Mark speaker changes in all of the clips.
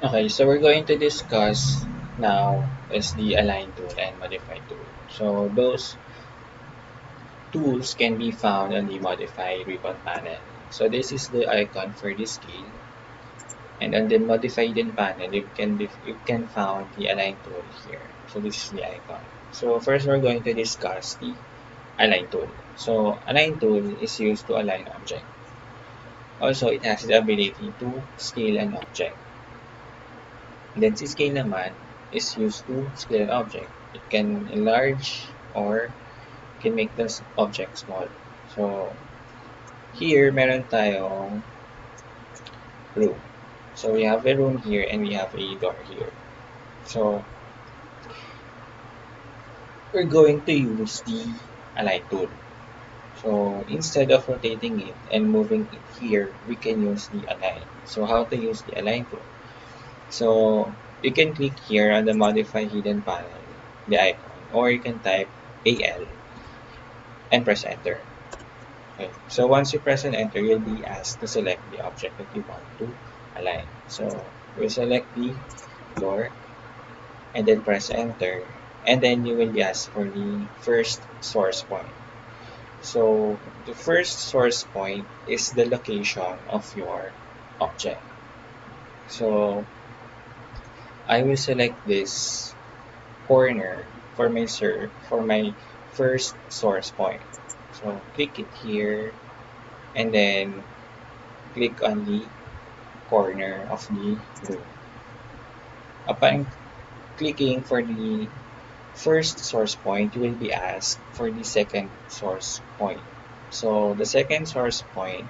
Speaker 1: Okay, so we're going to discuss now is the align tool and modify tool. So those tools can be found on the modify ribbon panel. So this is the icon for the scale, and on the modify din panel you can found the align tool here. So this is the icon. So first we're going to discuss the align tool. So align tool is used to align object. Also, it has the ability to scale an object. Then si scale naman is used to scale an object. It can enlarge or can make the object small. So, here meron tayong room. So, we have a room here and we have a door here. So, we're going to use the align tool. So, instead of rotating it and moving it here, we can use the align. So, how to use the align tool? So, you can click here on the modify hidden panel, the icon, or you can type AL and press enter. Okay. So once you press and enter, you'll be asked to select the object that you want to align. So we'll select the door and then press enter, and then you will be asked for the first source point. So the first source point is the location of your object. So I will select this corner for my first source point. So click it here and then click on the corner of the room. Upon clicking for the first source point, you will be asked for the second source point. So the second source point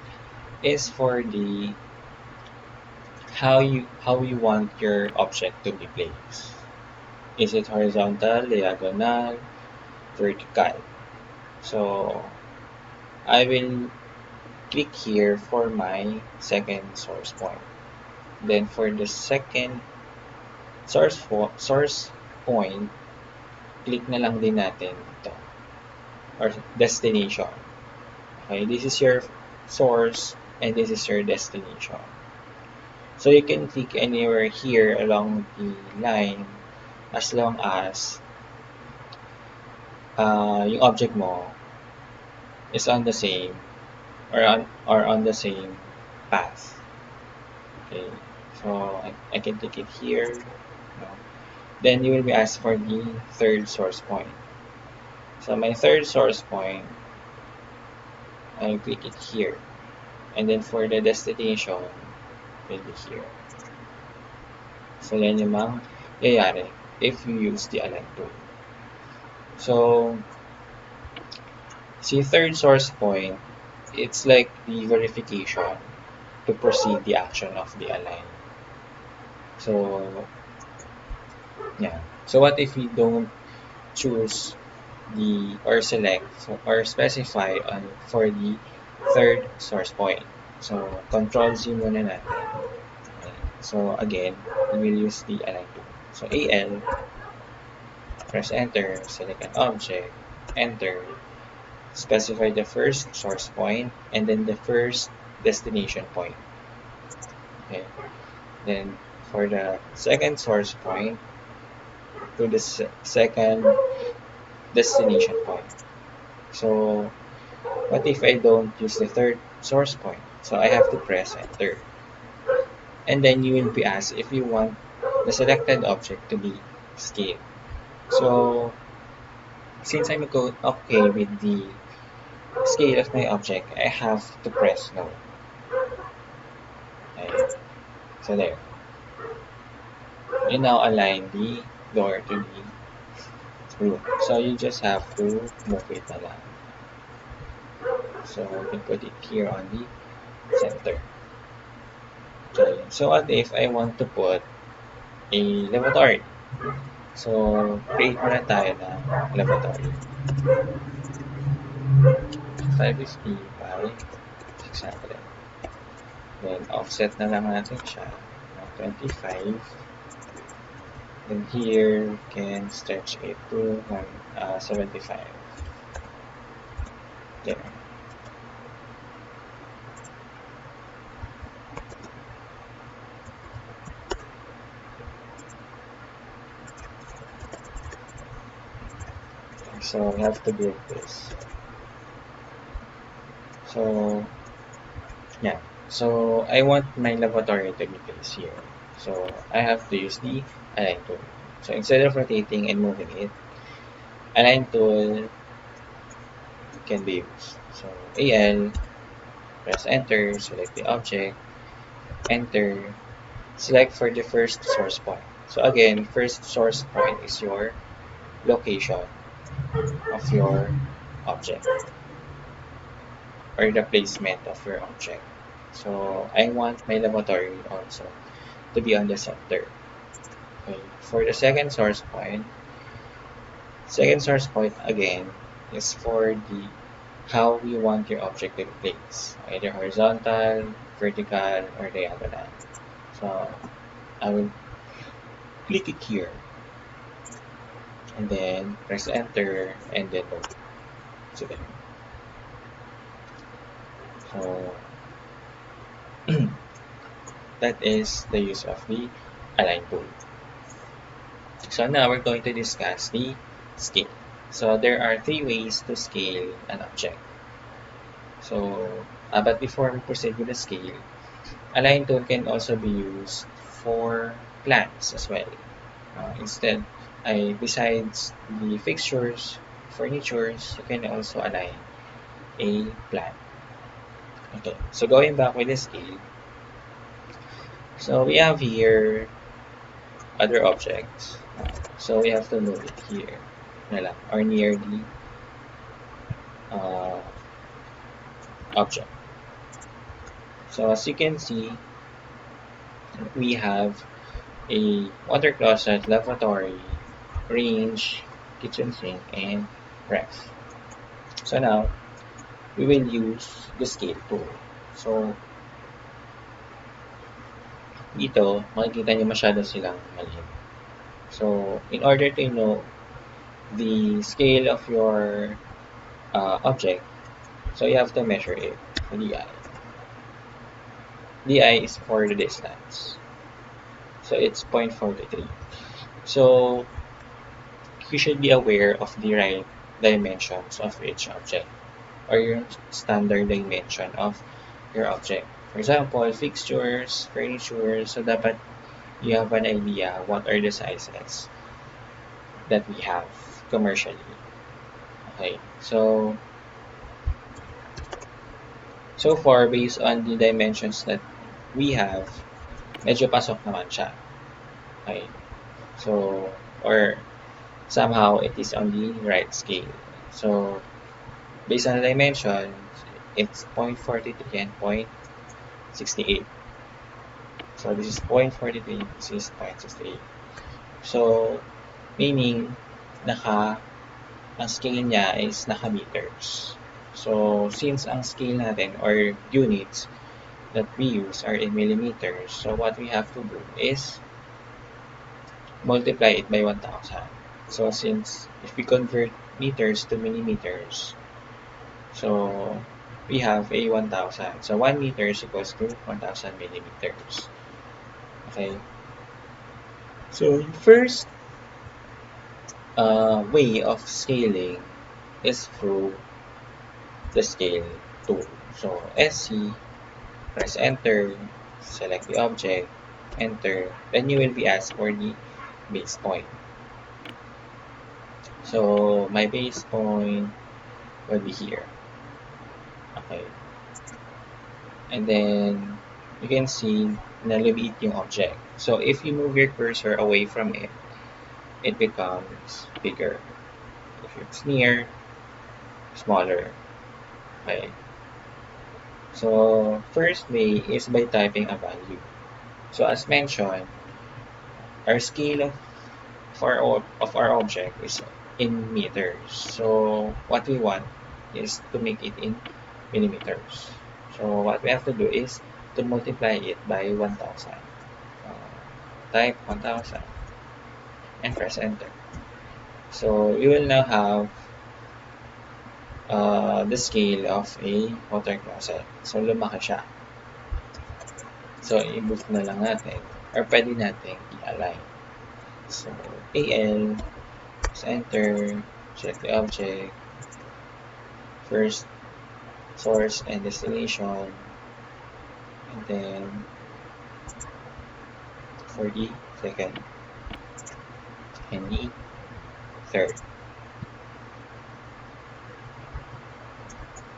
Speaker 1: is for the how you want your object to be placed. Is it horizontal, diagonal, vertical? So I will click here for my second source point. Then for the second source point, click na lang din natin ito or destination. Okay, this is your source and this is your destination. So you can click anywhere here along the line as long as yung object mo is on the same or on the same path. Okay, so I can click it here. No. Then you will be asked for the third source point. So my third source point, I click it here. And then for the destination, will be here. So yan yung mangyayari if you use the align tool. So, see third source point, it's like the verification to proceed the action of the align. So, yeah. So what if we don't choose the or select or specify on for the third source point? So, Control Z muna natin. Okay. So again, we will use the align tool. So AL, press enter, select an object, enter, specify the first source point and then the first destination point. Okay. Then for the second source point to the second destination point. So what if I don't use the third source point? So I have to press enter. And then you will be asked if you want the selected object to be scaled. So since I'm okay with the scale of my object, I have to press no. Okay. So there. You now align the door to the room. So you just have to move it na lang. So you can put it here on the center. Okay. So what if I want to put a lavatory? So create muna tayo ng lavatory. 550 by 600. Then offset na lang natin siya ng 25. Then here we can stretch it to 75. There. So we have to group this. So yeah. So I want my lavatory to be placed here. So I have to use the align tool. So instead of rotating and moving it, align tool can be used. So AL, press enter, select the object, enter, select for the first source point. So again, first source point is your location of your object or the placement of your object. So I want my lavatory also to be on the center. Okay. For the second source point again is for the how we want your object to be placed, either horizontal, vertical, or diagonal. So I will click it here and then press enter and then go. So, there. So that is the use of the align tool. So now we're going to discuss the scale. So there are three ways to scale an object. So, but before we proceed with the scale, align tool can also be used for plans as well. Instead, besides the fixtures, furnitures, you can also align a plan. Okay, so going back with the scale, so we have here other objects. So we have to move it here na lang, or near the uh, object. So as you can see, we have a water closet, lavatory, range, kitchen sink, and ref. So now, we will use the scale tool. So, dito, makikita nyo masyado silang maliit. So, in order to know the scale of your object, so you have to measure it, DI. DI is for the distance. So, it's 0.43. So, you should be aware of the right dimensions of each object or your standard dimension of your object. For example, fixtures, furniture, so dapat you have an idea what are the sizes that we have commercially. Okay, so far based on the dimensions that we have, medyo pasok naman siya. Okay, so or somehow it is on the right scale. So based on the dimensions, it's 0.43 and 0.68. So this is 0.43, this is 0.68. So meaning ang scale niya is naka-meters. So since ang scale natin or units that we use are in millimeters, so what we have to do is multiply it by 1,000. So since if we convert meters to millimeters, so we have a 1,000. So 1 meter is equals to 1,000 millimeters. Okay. So the first way of scaling is through the scale tool. So SC, press enter, select the object, enter, then you will be asked for the base point. So my base point will be here. Okay. And then you can see na lumiit yung object. So if you move your cursor away from it, it becomes bigger. If it's near, smaller. Okay. So first way is by typing a value. So as mentioned, our scale of our object is in meters. So what we want is to make it in millimeters. So what we have to do is to multiply it by 1,000. Type 1,000 and press enter. So we will now have the scale of a water closet. So lumaki siya. So i-move na lang natin or pwede natin i-align. So AL, press enter, select the object, first source and destination, and then for the second and the third.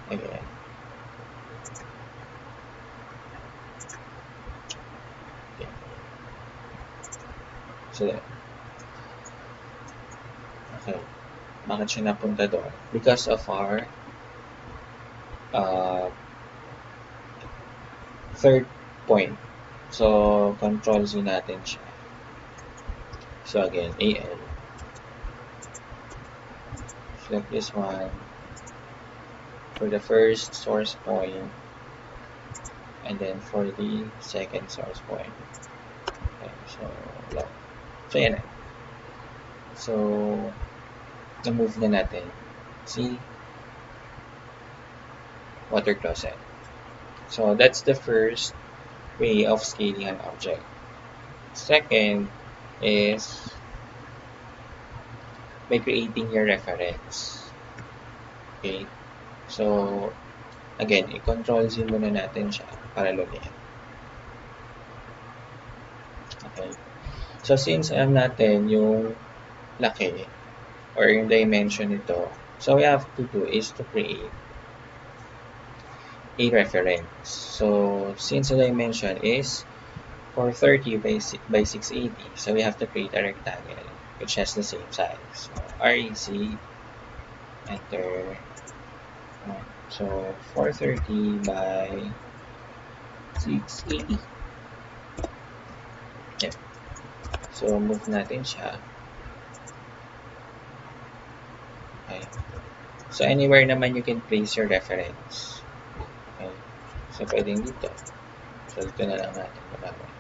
Speaker 1: Again. Okay. So that. Okay. Bakit siya napunta doon? Because of our uh, third point. So, control Z natin siya. So, again, AL. Select this one for the first source point and then for the second source point. Okay, so, lock. So, yan na. So, na-move na natin. See? Water closet. So, that's the first way of scaling an object. Second is by creating your reference. Okay? So, again, i-control Z muna natin siya para lumiit. Okay? So, since alam natin yung laki or yung dimension nito, so we have to do is to create a reference. So, since the dimension is 430 by 680, so we have to create a rectangle which has the same size. So, REC, enter. So, 430 by 680. Okay. So, move natin siya. Okay. So, anywhere naman you can place your reference. Okay. So, pwedeng dito. So, dito na lang natin gagawin.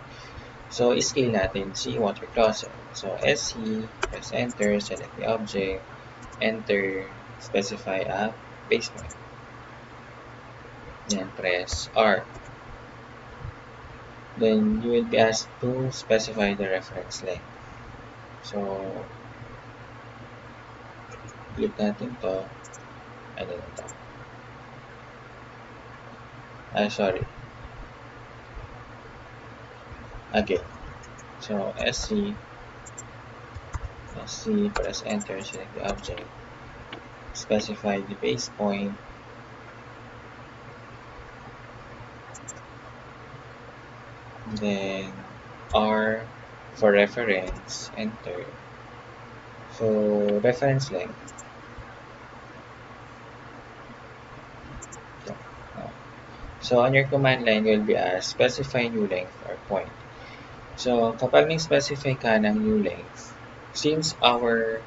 Speaker 1: So, scale natin si water closet. So, SC, press enter, select the object, enter, specify a base point. Then, press R. Then, you will be asked to specify the reference length. So, click natin to, and then ito. Sorry. Again. So, SC, press enter, select the object, specify the base point, then R for reference, enter. So, reference length. So, on your command line, you'll be asked, specify new length or point. So, kapag nag-specify ka ng new length, since our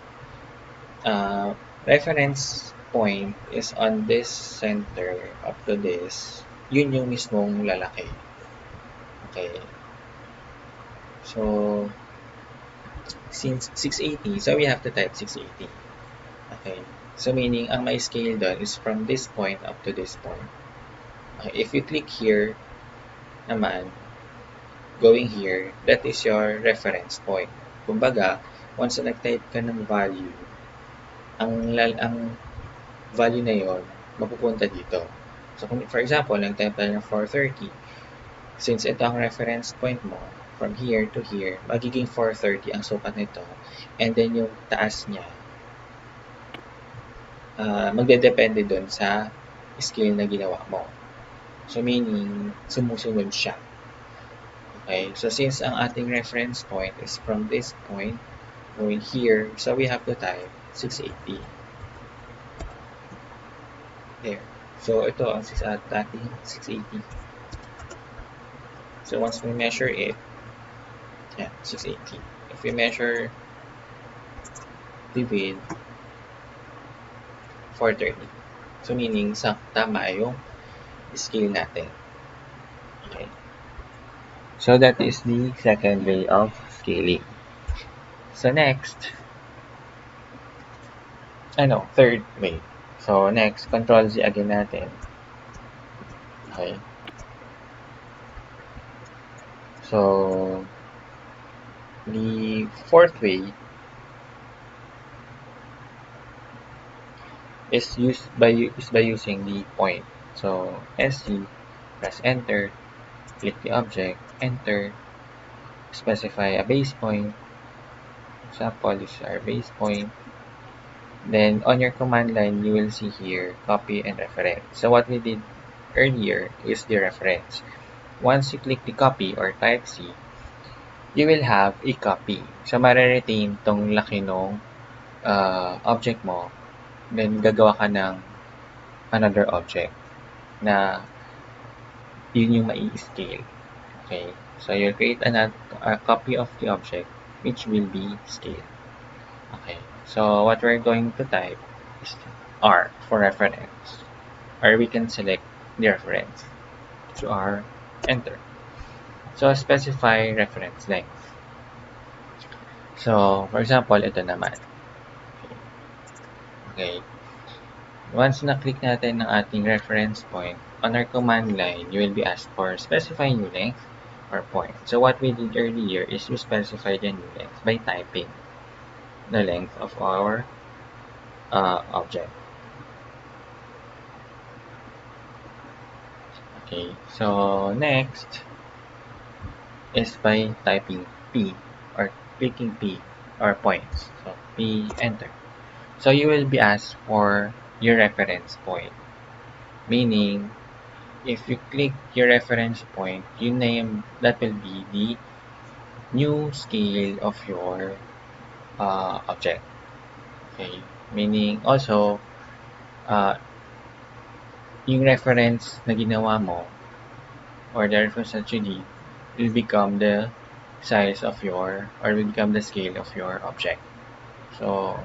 Speaker 1: reference point is on this center up to this, yun yung mismong lalaki. Okay. So, since 680, so we have to type 680. Okay. So, meaning, ang may scale doon is from this point up to this point. Okay. If you click here naman, going here, that is your reference point. Kumbaga, once na nag-type ka ng value, ang value na yon mapupunta dito. So, for example, nag-type tayo ng 430. Since ito ang reference point mo, from here to here, magiging 430 ang sukat nito. And then, yung taas niya, magdedepende dun sa scale na ginawa mo. So, meaning, sumusunod siya. Okay, so since ang ating reference point is from this point going here, so we have to type 680. There. So ito ang ating 680. So once we measure it, yeah, 680. If we measure the width, 430. So meaning, tama yung scale natin. Okay. So that is the second way of scaling. So next, third way. So next, control Z again natin. Okay. So the fourth way is by using the point. So SG, press enter, click the object, enter, specify a base point. Example, this is our base point. Then on your command line, you will see here copy and reference. So what we did earlier is the reference. Once you click the copy or type C, you will have a copy. So mariretain tong laki nung object mo. Then gagawa ka ng another object na yun yung mai-scale. Okay? So you'll create a copy of the object which will be scaled. Okay. So what we're going to type is R for reference. Or we can select the reference. So R, enter. So specify reference length. So for example, ito naman. Okay. Once na-click natin ang ating reference point, on our command line, you will be asked for specify new length or point. So what we did earlier is we specify the new length by typing the length of our object. Okay, so next is by typing P or clicking P or points. So P, enter. So you will be asked for your reference point. Meaning, if you click your reference point, you name that will be the new scale of your object. Okay, meaning also yung reference na ginawa mo or the reference that you did will become the size of your or will become the scale of your object. So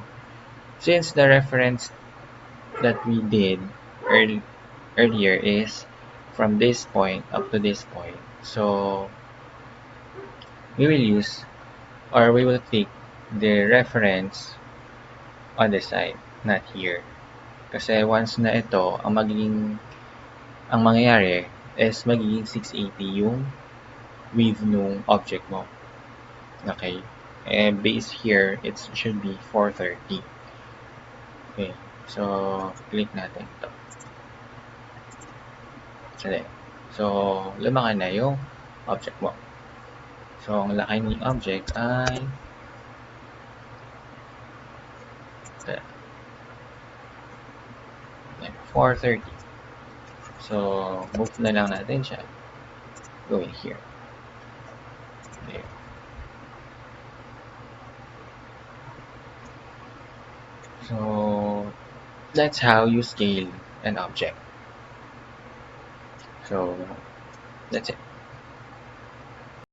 Speaker 1: since the reference that we did earlier is from this point up to this point, so we will use or we will click the reference on the side, not here. Kasi once na ito, ang mangyayari is magiging 680 yung width nung object mo. Okay? And base here, it should be 430. Okay. So, click natin ito. So, lumaki na yung object mo. So, ang laki ng object ay 430. So, move na lang natin siya. Going here. There. So, that's how you scale an object. So, that's it.